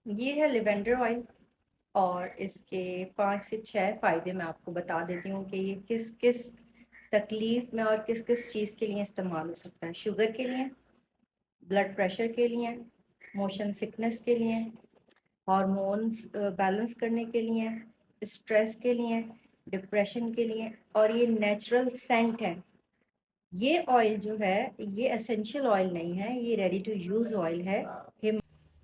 یہ ہے lavender oil, اور اس کے 5 سے 6 فائدے میں آپ کو بتا دیتی ہوں کہ یہ کس کس تکلیف میں اور کس کس چیز کے لیے استعمال ہو سکتا ہے۔ شوگر کے لیے، بلڈ پریشر کے لیے، موشن سکنس کے لیے، ہارمونز بیلنس کرنے کے لیے، اسٹریس کے لیے، ڈپریشن کے لیے، اور یہ نیچرل سینٹ ہے۔ یہ آئل جو ہے یہ اسینشیل آئل نہیں ہے، یہ ریڈی ٹو یوز آئل ہے۔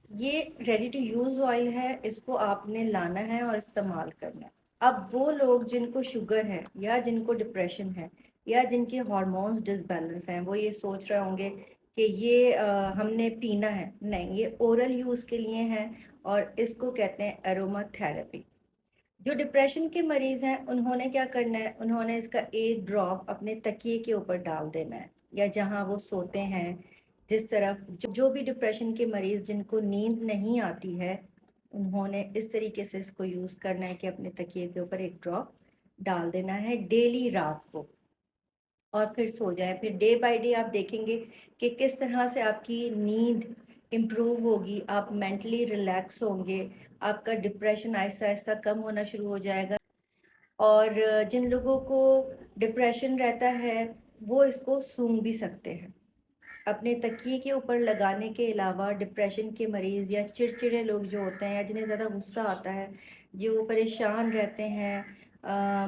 یہ ریڈی ٹو یوز آئل ہے، اس کو آپ نے لانا ہے اور استعمال کرنا ہے۔ اب وہ لوگ جن کو شوگر ہے یا جن کو ڈپریشن ہے یا جن کے ہارمونز ڈس بیلنس ہیں، وہ یہ سوچ رہے ہوں گے کہ یہ ہم نے پینا ہے۔ نہیں، یہ اورل یوز کے لیے ہے، اور اس کو کہتے ہیں اروما تھراپی۔ جو ڈپریشن کے مریض ہیں انہوں نے کیا کرنا ہے، انہوں نے اس کا ایک ڈراپ اپنے تکیے کے اوپر ڈال دینا ہے، یا جہاں وہ سوتے ہیں جس طرف جو بھی ڈپریشن کے مریض جن کو نیند نہیں آتی ہے، انہوں نے اس طریقے سے اس کو یوز کرنا ہے کہ اپنے تکیے کے اوپر ایک ڈراپ ڈال دینا ہے ڈیلی رات کو، اور پھر سو جائیں۔ پھر ڈے بائی ڈے آپ دیکھیں گے کہ کس طرح سے آپ کی نیند امپروو ہوگی، آپ مینٹلی ریلیکس ہوں گے، آپ کا ڈپریشن آہستہ آہستہ کم ہونا شروع ہو جائے گا۔ اور جن لوگوں کو ڈپریشن رہتا ہے وہ اس کو سونگھ بھی سکتے ہیں اپنے تکیے کے اوپر لگانے کے علاوہ۔ ڈپریشن کے مریض یا چڑچڑے لوگ جو ہوتے ہیں یا جنہیں زیادہ غصہ آتا ہے، جو پریشان رہتے ہیں،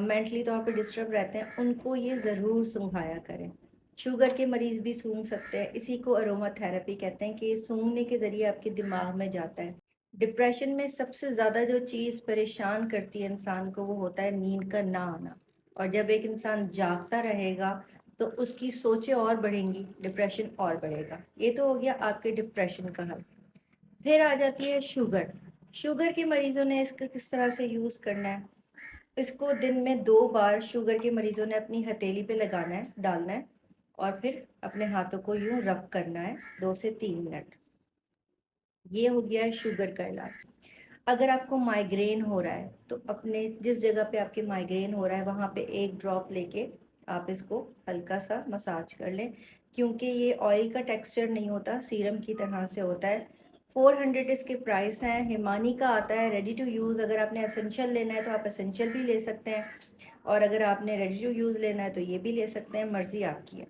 مینٹلی طور پہ ڈسٹرب رہتے ہیں، ان کو یہ ضرور سونگھایا کریں۔ شوگر کے مریض بھی سونگھ سکتے ہیں، اسی کو اروما تھراپی کہتے ہیں کہ یہ سونگھنے کے ذریعے آپ کے دماغ میں جاتا ہے۔ ڈپریشن میں سب سے زیادہ جو چیز پریشان کرتی ہے انسان کو وہ ہوتا ہے نیند کا نہ آنا، اور جب ایک انسان جاگتا رہے گا تو اس کی سوچیں اور بڑھیں گی، ڈپریشن اور بڑھے گا۔ یہ تو ہو گیا آپ کے ڈپریشن کا حل۔ پھر آ جاتی ہے شوگر۔ شوگر کے مریضوں نے اس کا کس طرح سے یوز کرنا ہے، اس کو دن میں 2 بار شوگر کے مریضوں نے اپنی ہتھیلی پہ لگانا ہے، ڈالنا ہے، اور پھر اپنے ہاتھوں کو یوں رب کرنا ہے 2 سے 3 منٹ۔ یہ ہو گیا ہے شوگر کا علاج۔ اگر آپ کو مائیگرین ہو رہا ہے تو اپنے جس جگہ پہ آپ کے مائیگرین ہو رہا ہے وہاں پہ ایک ڈراپ لے کے آپ اس کو ہلکا سا مساج کر لیں، کیونکہ یہ آئل کا ٹیکسچر نہیں ہوتا، سیرم کی طرح سے ہوتا ہے۔ 400 اس کے پرائس ہیں۔ ہیمانی کا آتا ہے ریڈی ٹو یوز، اگر آپ نے اسینشل لینا ہے تو آپ اسینشل بھی لے سکتے ہیں، اور اگر آپ نے ریڈی ٹو یوز لینا ہے تو یہ بھی لے سکتے ہیں، مرضی آپ کی ہے۔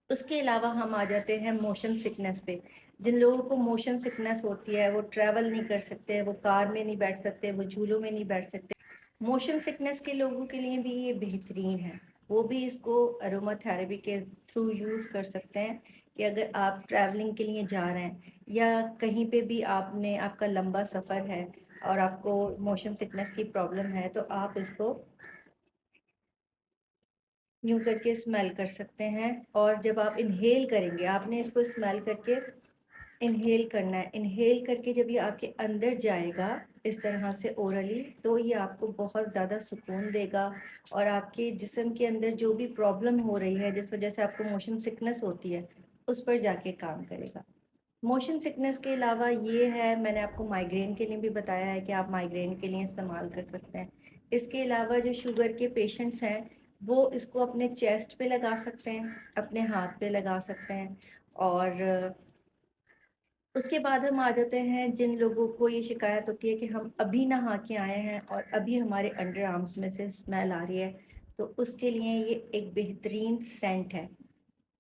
اس کے علاوہ ہم آ جاتے ہیں موشن سکنس پہ۔ جن لوگوں کو موشن سکنس ہوتی ہے، وہ ٹریول نہیں کر سکتے، وہ کار میں نہیں بیٹھ سکتے، وہ جھولوں میں نہیں بیٹھ سکتے، موشن سکنس کے لوگوں کے لیے بھی یہ بہترین ہے۔ وہ بھی اس کو اروما تھراپی کے تھرو یوز کر سکتے ہیں، کہ اگر آپ ٹریولنگ کے لیے جا رہے ہیں یا کہیں پہ بھی آپ کا لمبا سفر ہے اور آپ کو موشن سکنس کی پرابلم ہے، تو آپ اس کو یوں کر کے اسمیل کر سکتے ہیں، اور جب آپ انہیل کریں گے، آپ نے اس کو اسمیل کر کے انہیل کرنا ہے۔ انہیل کر کے جب یہ آپ کے اندر جائے گا اس طرح سے اورلی، تو یہ آپ کو بہت زیادہ سکون دے گا، اور آپ کے جسم کے اندر جو بھی پرابلم ہو رہی ہے جس وجہ سے آپ کو موشن سکنس ہوتی ہے اس پر جا کے کام کرے گا۔ موشن سکنس کے علاوہ یہ ہے، میں نے آپ کو مائیگرین کے لیے بھی بتایا ہے کہ آپ مائیگرین کے لیے استعمال کر سکتے ہیں۔ اس کے علاوہ جو شوگر کے پیشنٹس ہیں وہ اس کو اپنے چیسٹ پہ لگا سکتے ہیں، اپنے ہاتھ پہ لگا سکتے ہیں۔ اور اس کے بعد ہم آ جاتے ہیں جن لوگوں کو یہ شکایت ہوتی ہے کہ ہم ابھی نہا کے آئے ہیں اور ابھی ہمارے انڈر آرمس میں سے اسمیل آ رہی ہے، تو اس کے لیے یہ ایک بہترین سینٹ ہے،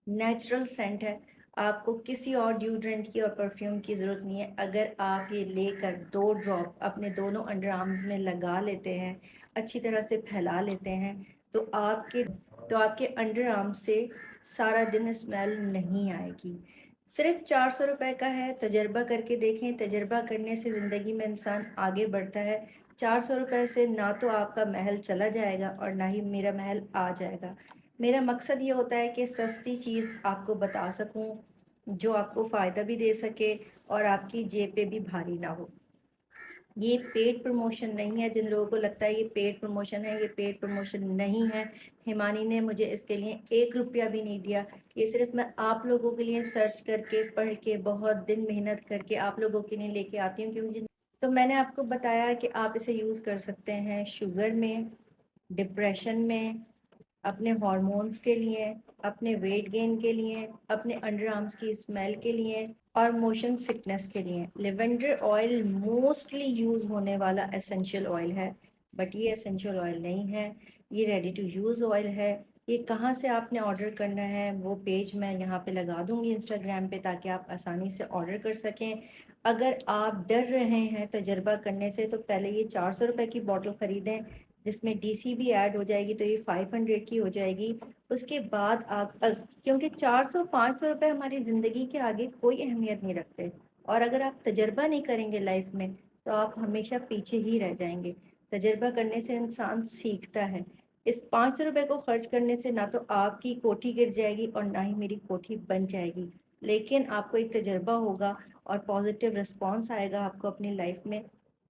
نیچرل سینٹ ہے۔ آپ کو کسی اور ڈیوڈرنٹ کی اور پرفیوم کی ضرورت نہیں ہے۔ اگر آپ یہ لے کر 2 ڈراپ اپنے دونوں انڈر آرمز میں لگا لیتے ہیں، اچھی طرح سے پھیلا لیتے ہیں، تو آپ کے انڈر آرم سے سارا دن اسمیل نہیں آئے گی۔ صرف 400 روپے کا ہے، تجربہ کر کے دیکھیں۔ تجربہ کرنے سے زندگی میں انسان آگے بڑھتا ہے۔ 400 روپے سے نہ تو آپ کا محل چلا جائے گا اور نہ ہی میرا محل آ جائے گا۔ میرا مقصد یہ ہوتا ہے کہ سستی چیز آپ کو بتا سکوں جو آپ کو فائدہ بھی دے سکے اور آپ کی جیب پہ بھی بھاری نہ ہو۔ یہ پیڈ پروموشن نہیں ہے۔ جن لوگوں کو لگتا ہے یہ پیڈ پروموشن ہے، یہ پیڈ پروموشن نہیں ہے۔ ہیمانی نے مجھے اس کے لیے 1 روپیہ بھی نہیں دیا۔ یہ صرف میں آپ لوگوں کے لیے سرچ کر کے، پڑھ کے، بہت دن محنت کر کے آپ لوگوں کے لیے لے کے آتی ہوں، کیونکہ تو میں نے آپ کو بتایا کہ آپ اسے یوز کر سکتے ہیں شوگر میں، ڈپریشن میں، اپنے ہارمونز کے لیے، اپنے ویٹ گین کے لیے، اپنے انڈر آرمز کی اسمیل کے لیے، اور موشن سکنس کے لیے لیونڈر آئل موسٹلی یوز ہونے والا اسینشیل آئل ہے، بٹ یہ اسینشیل آئل نہیں ہے، یہ ریڈی ٹو یوز آئل ہے۔ یہ کہاں سے آپ نے آرڈر کرنا ہے وہ پیج میں یہاں پہ لگا دوں گی انسٹاگرام پہ، تاکہ آپ آسانی سے آرڈر کر سکیں۔ اگر آپ ڈر رہے ہیں تجربہ کرنے سے، تو پہلے یہ 400 روپے کی بوٹل خریدیں، جس میں ڈی سی بھی ایڈ ہو جائے گی، تو یہ 500 کی ہو جائے گی۔ اس کے بعد آپ، کیونکہ 400 500 روپے ہماری زندگی کے آگے کوئی اہمیت نہیں رکھتے، اور اگر آپ تجربہ نہیں کریں گے لائف میں تو آپ ہمیشہ پیچھے ہی رہ جائیں گے۔ تجربہ کرنے سے انسان سیکھتا ہے۔ اس 500 روپے کو خرچ کرنے سے نہ تو آپ کی کوٹھی گر جائے گی اور نہ ہی میری کوٹھی بن جائے گی، لیکن آپ کو ایک تجربہ ہوگا اور پازیٹیو رسپانس آئے گا آپ کو اپنی لائف میں۔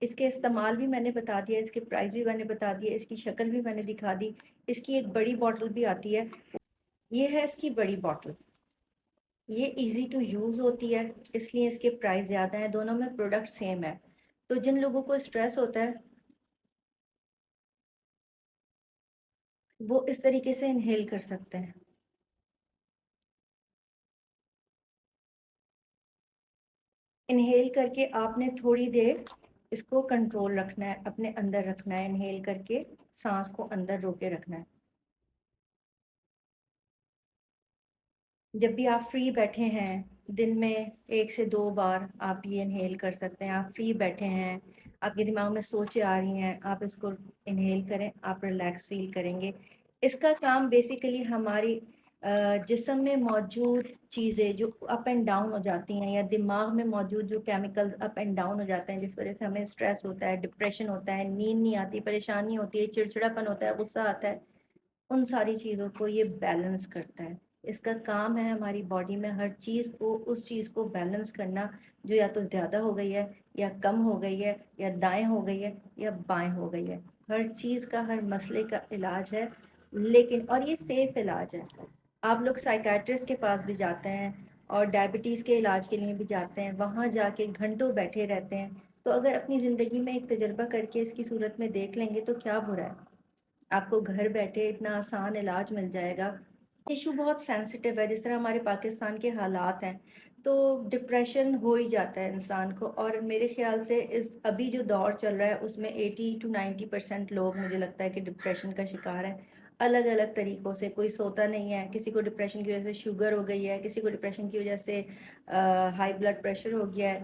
اس کے استعمال بھی میں نے بتا دیا، اس کے پرائس بھی میں نے بتا دیا، اس کی شکل بھی میں نے دکھا دی۔ اس کی ایک بڑی بوٹل بھی آتی ہے، یہ ہے اس کی بڑی بوٹل۔ یہ ایزی ٹو یوز ہوتی ہے، اس لیے اس کے پرائس زیادہ ہیں، دونوں میں پروڈکٹ سیم ہے۔ تو جن لوگوں کو اسٹریس ہوتا ہے وہ اس طریقے سے انہیل کر سکتے ہیں۔ انہیل کر کے آپ نے تھوڑی دیر اس کو کنٹرول رکھنا ہے، اپنے اندر رکھنا ہے، انہیل کر کے سانس کو اندر روکے رکھنا ہے۔ جب بھی آپ فری بیٹھے ہیں، دن میں 1 سے 2 بار آپ یہ انہیل کر سکتے ہیں۔ آپ فری بیٹھے ہیں، آپ کے دماغ میں سوچیں آ رہی ہیں، آپ اس کو انہیل کریں، آپ ریلیکس فیل کریں گے۔ اس کا کام بیسیکلی ہماری جسم میں موجود چیزیں جو اپ اینڈ ڈاؤن ہو جاتی ہیں، یا دماغ میں موجود جو کیمیکل اپ اینڈ ڈاؤن ہو جاتے ہیں، جس وجہ سے ہمیں اسٹریس ہوتا ہے، ڈپریشن ہوتا ہے، نیند نہیں آتی، پریشانی ہوتی ہے، چڑچڑاپن ہوتا ہے، غصہ آتا ہے، ان ساری چیزوں کو یہ بیلنس کرتا ہے۔ اس کا کام ہے ہماری باڈی میں ہر چیز کو، اس چیز کو بیلنس کرنا جو یا تو زیادہ ہو گئی ہے، یا کم ہو گئی ہے، یا دائیں ہو گئی ہے، یا بائیں ہو گئی ہے۔ ہر چیز کا، ہر مسئلے کا علاج ہے، لیکن اور یہ سیف علاج ہے۔ آپ لوگ سائیکیٹرسٹ کے پاس بھی جاتے ہیں اور ڈائبٹیز کے علاج کے لیے بھی جاتے ہیں، وہاں جا کے گھنٹوں بیٹھے رہتے ہیں۔ تو اگر اپنی زندگی میں ایک تجربہ کر کے اس کی صورت میں دیکھ لیں گے تو کیا برا ہے؟ آپ کو گھر بیٹھے اتنا آسان علاج مل جائے گا۔ ایشو بہت سینسٹیو ہے، جس طرح ہمارے پاکستان کے حالات ہیں تو ڈپریشن ہو ہی جاتا ہے انسان کو، اور میرے خیال سے اس ابھی جو دور چل رہا ہے اس میں 80 to 90% لوگ مجھے لگتا ہے کہ ڈپریشن کا شکار ہے، الگ الگ طریقوں سے۔ کوئی سوتا نہیں ہے، کسی کو ڈپریشن کی وجہ سے شوگر ہو گئی ہے، کسی کو ڈپریشن کی وجہ سے ہائی بلڈ پریشر ہو گیا ہے۔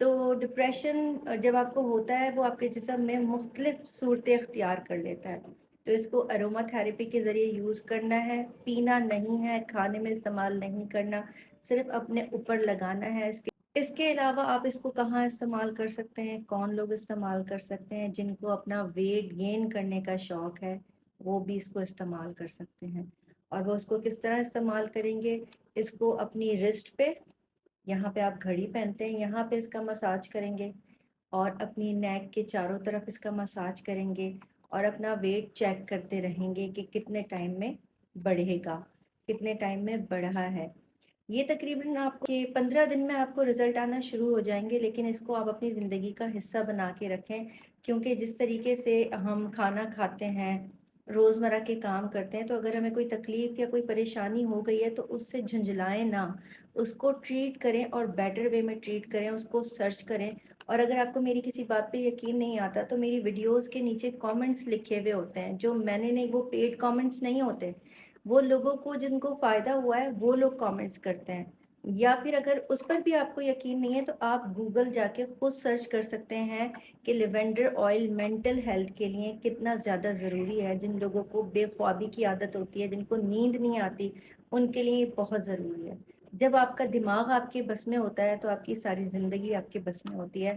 تو ڈپریشن جب آپ کو ہوتا ہے وہ آپ کے جسم میں مختلف صورتیں اختیار کر لیتا ہے۔ تو اس کو اروما تھراپی کے ذریعے یوز کرنا ہے، پینا نہیں ہے، کھانے میں استعمال نہیں کرنا، صرف اپنے اوپر لگانا ہے۔ اس کے علاوہ آپ اس کو کہاں استعمال کر سکتے ہیں، کون لوگ استعمال کر سکتے ہیں؟ جن کو اپنا ویٹ گین کرنے کا شوق ہے وہ بھی اس کو استعمال کر سکتے ہیں۔ اور وہ اس کو کس طرح استعمال کریں گے؟ اس کو اپنی رسٹ پہ، یہاں پہ آپ گھڑی پہنتے ہیں، یہاں پہ اس کا مساج کریں گے، اور اپنی نیک کے چاروں طرف اس کا مساج کریں گے، اور اپنا ویٹ چیک کرتے رہیں گے کہ کتنے ٹائم میں بڑھے گا، کتنے ٹائم میں بڑھا ہے۔ یہ تقریباً آپ کے 15 دن میں آپ کو رزلٹ آنا شروع ہو جائیں گے، لیکن اس کو آپ اپنی زندگی کا حصہ بنا کے رکھیں، کیونکہ جس طریقے سے ہم کھانا کھاتے ہیں، روزمرہ کے کام کرتے ہیں، تو اگر ہمیں کوئی تکلیف یا کوئی پریشانی ہو گئی ہے تو اس سے جھنجھلائیں نہ، اس کو ٹریٹ کریں اور بیٹر وے میں ٹریٹ کریں، اس کو سرچ کریں۔ اور اگر آپ کو میری کسی بات پہ یقین نہیں آتا تو میری ویڈیوز کے نیچے کامنٹس لکھے ہوئے ہوتے ہیں، جو میں نے نہیں، وہ پیڈ کامنٹس نہیں ہوتے، وہ لوگوں کو جن کو فائدہ ہوا ہے وہ لوگ کامنٹس کرتے ہیں۔ یا پھر اگر اس پر بھی آپ کو یقین نہیں ہے تو آپ گوگل جا کے خود سرچ کر سکتے ہیں کہ لیونڈر آئل مینٹل ہیلتھ کے لیے کتنا زیادہ ضروری ہے۔ جن لوگوں کو بے خوابی کی عادت ہوتی ہے، جن کو نیند نہیں آتی، ان کے لیے یہ بہت ضروری ہے۔ جب آپ کا دماغ آپ کے بس میں ہوتا ہے تو آپ کی ساری زندگی آپ کے بس میں ہوتی ہے۔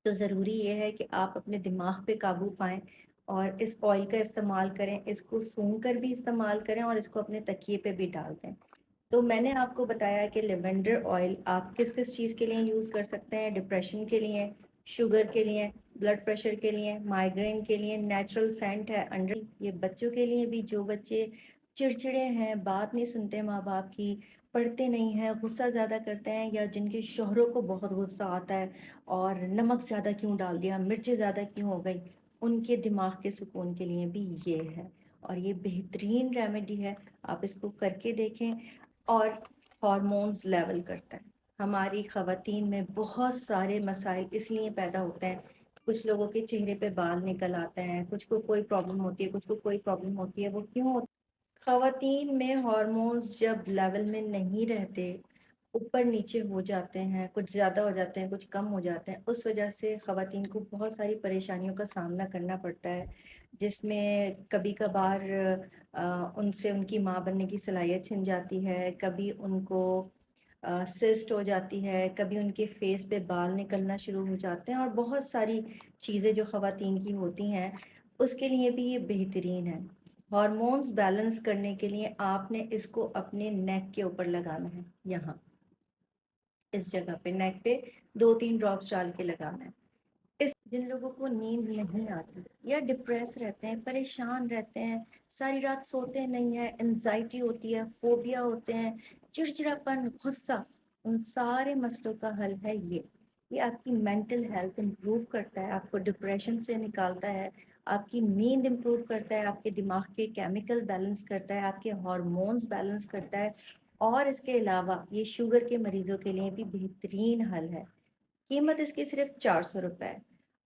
تو ضروری یہ ہے کہ آپ اپنے دماغ پہ قابو پائیں اور اس آئل کا استعمال کریں، اس کو سونگھ کر بھی استعمال کریں اور اس کو اپنے تکیے پہ بھی ڈال دیں۔ تو میں نے آپ کو بتایا کہ لیونڈر آئل آپ کس کس چیز کے لیے یوز کر سکتے ہیں: ڈپریشن کے لیے، شوگر کے لیے، بلڈ پریشر کے لیے، مائیگرین کے لیے، نیچرل سینٹ ہے انڈر، یہ بچوں کے لیے بھی، جو بچے چڑچڑے ہیں، بات نہیں سنتے ماں باپ کی، پڑھتے نہیں ہیں، غصہ زیادہ کرتے ہیں، یا جن کے شوہروں کو بہت غصہ آتا ہے اور نمک زیادہ کیوں ڈال دیا، مرچیں زیادہ کیوں ہو گئی، ان کے دماغ کے سکون کے لیے بھی یہ ہے، اور یہ بہترین ریمیڈی ہے۔ آپ اس کو کر کے دیکھیں، اور ہارمونز لیول کرتا ہے۔ ہماری خواتین میں بہت سارے مسائل اس لیے پیدا ہوتے ہیں، کچھ لوگوں کے چہرے پہ بال نکل آتے ہیں، کچھ کو کوئی پرابلم ہوتی ہے، کچھ کو کوئی پرابلم ہوتی ہے، وہ کیوں ہوتی ہے؟ خواتین میں ہارمونز جب لیول میں نہیں رہتے، اوپر نیچے ہو جاتے ہیں، کچھ زیادہ ہو جاتے ہیں، کچھ کم ہو جاتے ہیں، اس وجہ سے خواتین کو بہت ساری پریشانیوں کا سامنا کرنا پڑتا ہے، جس میں کبھی کبھار ان سے ان کی ماں بننے کی صلاحیت چھن جاتی ہے، کبھی ان کو سسٹ ہو جاتی ہے، کبھی ان کے فیس پہ بال نکلنا شروع ہو جاتے ہیں، اور بہت ساری چیزیں جو خواتین کی ہوتی ہیں اس کے لیے بھی یہ بہترین ہے۔ ہارمونز بیلنس کرنے کے لیے آپ نے اس کو اپنے نیک کے اوپر لگانا ہے، یہاں اس جگہ پہ نیک پہ 2-3 ڈراپس ڈال کے لگانا ہے۔ اس جن لوگوں کو نیند نہیں آتی یا ڈپریس رہتے ہیں، پریشان رہتے ہیں، ساری رات سوتے نہیں ہیں، انزائٹی ہوتی ہے، فوبیا ہوتے ہیں، چڑچڑاپن، غصہ، ان سارے مسئلوں کا حل ہے یہ آپ کی مینٹل ہیلتھ امپروو کرتا ہے، آپ کو ڈپریشن سے نکالتا ہے، آپ کی نیند امپروو کرتا ہے، آپ کے دماغ کے کیمیکل بیلنس کرتا ہے، آپ کے ہارمونز بیلنس کرتا ہے، اور اس کے علاوہ یہ شوگر کے مریضوں کے لیے بھی بہترین حل ہے۔ قیمت اس کی صرف 400 روپے ہے۔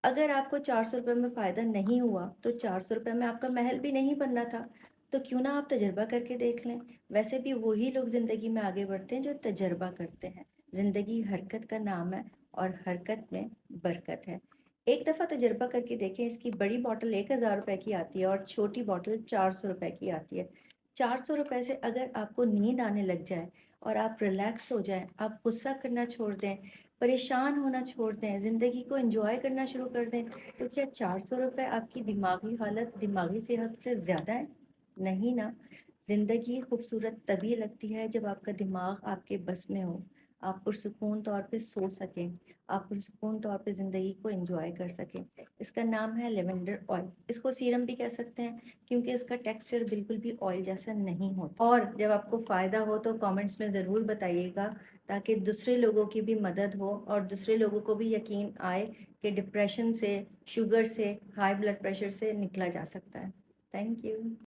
اگر آپ کو 400 روپے میں فائدہ نہیں ہوا تو 400 روپے میں آپ کا محل بھی نہیں بننا تھا، تو کیوں نہ آپ تجربہ کر کے دیکھ لیں۔ ویسے بھی وہی لوگ زندگی میں آگے بڑھتے ہیں جو تجربہ کرتے ہیں۔ زندگی حرکت کا نام ہے، اور حرکت میں برکت ہے۔ ایک دفعہ تجربہ کر کے دیکھیں، اس کی بڑی بوٹل 1000 روپے کی آتی ہے اور چھوٹی بوٹل 400 روپے کی آتی ہے۔ 400 روپے سے اگر آپ کو نیند آنے لگ جائے اور آپ ریلیکس ہو جائیں، آپ غصہ کرنا چھوڑ دیں، پریشان ہونا چھوڑ دیں، زندگی کو انجوائے کرنا شروع کر دیں، تو کیا 400 روپے آپ کی دماغی حالت، دماغی صحت سے زیادہ ہے؟ نہیں نا۔ زندگی خوبصورت تبھی لگتی ہے جب آپ کا دماغ آپ کے بس میں ہو، آپ پرسکون طور پہ سو سکیں، آپ پرسکون طور پہ زندگی کو انجوائے کر سکیں۔ اس کا نام ہے لیونڈر آئل، اس کو سیرم بھی کہہ سکتے ہیں، کیونکہ اس کا ٹیکسچر بالکل بھی آئل جیسا نہیں ہوتا۔ اور جب آپ کو فائدہ ہو تو کامنٹس میں ضرور بتائیے گا، تاکہ دوسرے لوگوں کی بھی مدد ہو اور دوسرے لوگوں کو بھی یقین آئے کہ ڈپریشن سے، شوگر سے، ہائی بلڈ پریشر سے نکلا جا سکتا ہے۔ Thank you.